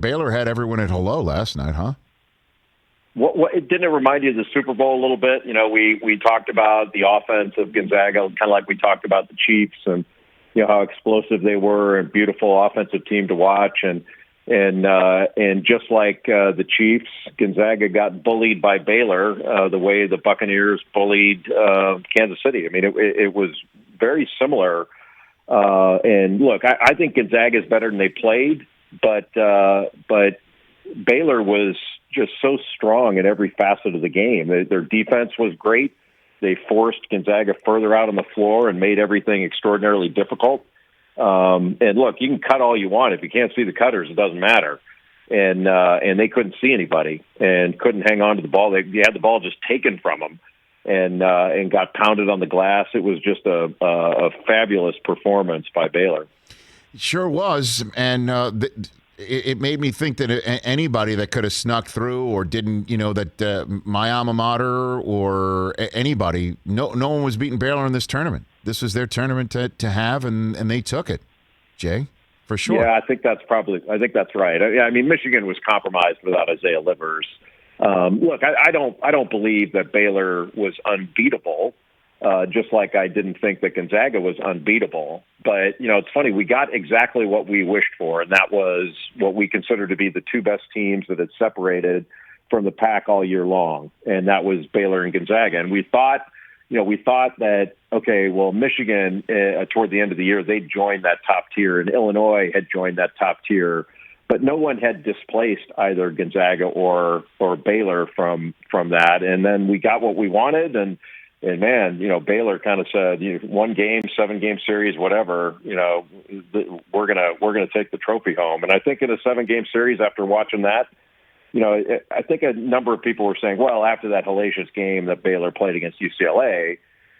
Baylor had everyone at hello last night, huh? What didn't it remind you of the Super Bowl a little bit? You know, we talked about the offense of Gonzaga, kind of like we talked about the Chiefs, and you know how explosive they were, and beautiful offensive team to watch, and just like the Chiefs, Gonzaga got bullied by Baylor the way the Buccaneers bullied Kansas City. I mean, it was very similar. And look, I think Gonzaga is better than they played, but Baylor was just so strong in every facet of the game. Their defense was great. They forced Gonzaga further out on the floor and made everything extraordinarily difficult. And look, you can cut all you want. If you can't see the cutters, it doesn't matter. And they couldn't see anybody and couldn't hang on to the ball. They had the ball just taken from them and got pounded on the glass. It was just a fabulous performance by Baylor. Sure was. And it made me think that anybody that could have snuck through or didn't, that my alma mater or anybody, no one was beating Baylor in this tournament. This was their tournament to have, and they took it, Jay, for sure. Yeah, I think that's right. I mean, Michigan was compromised without Isaiah Livers. Look, I don't believe that Baylor was unbeatable. Just like I didn't think that Gonzaga was unbeatable. But, it's funny, we got exactly what we wished for, and that was what we consider to be the two best teams that had separated from the pack all year long, and that was Baylor and Gonzaga. And we thought that, okay, well, Michigan, toward the end of the year, they'd joined that top tier, and Illinois had joined that top tier, but no one had displaced either Gonzaga or Baylor from that. And then we got what we wanted, and man, Baylor kind of said, 1 game, 7-game series, whatever, we're gonna take the trophy home. And I think in a 7-game series, after watching that, I think a number of people were saying, well, after that hellacious game that Baylor played against UCLA,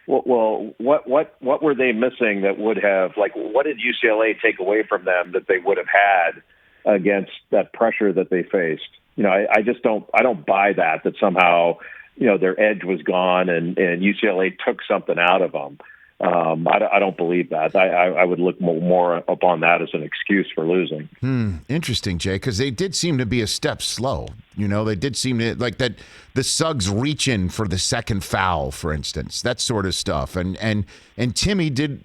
well, what were they missing that would have, what did UCLA take away from them that they would have had against that pressure that they faced? I just don't buy that somehow, their edge was gone and UCLA took something out of them. I don't believe that. I would look more upon that as an excuse for losing. Interesting, Jay, because they did seem to be a step slow. They did seem to, like that, the Suggs reach in for the second foul, for instance, that sort of stuff. And Timmy did,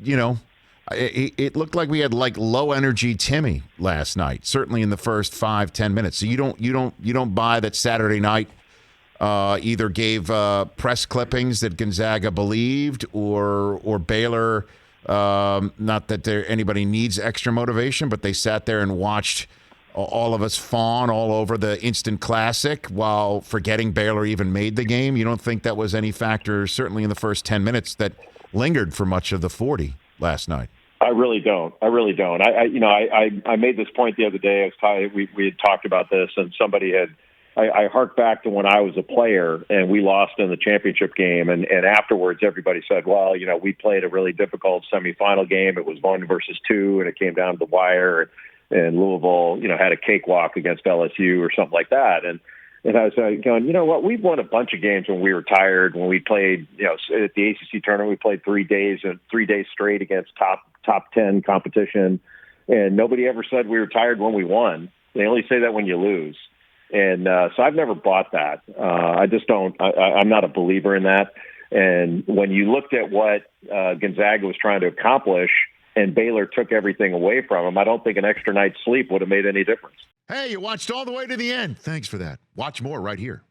it looked like we had low energy Timmy last night, certainly in the first 5-10 minutes. So you don't buy that Saturday night either gave press clippings that Gonzaga believed or Baylor, not that anybody needs extra motivation, but they sat there and watched all of us fawn all over the instant classic while forgetting Baylor even made the game. You don't think that was any factor, certainly in the first 10 minutes, that lingered for much of the 40 last night? I really don't. I made this point the other day. We had talked about this, and somebody had. I hark back to when I was a player and we lost in the championship game. And afterwards, everybody said, well, we played a really difficult semifinal game. It was 1 versus 2, and it came down to the wire. And Louisville, had a cakewalk against LSU or something like that. And I was going, you know what? We've won a bunch of games when we were tired. When we played, at the ACC tournament, we played 3 days straight against top 10 competition. And nobody ever said we were tired when we won. They only say that when you lose. And so I've never bought that. I just don't. I'm not a believer in that. And when you looked at what Gonzaga was trying to accomplish and Baylor took everything away from them, I don't think an extra night's sleep would have made any difference. Hey, you watched all the way to the end. Thanks for that. Watch more right here.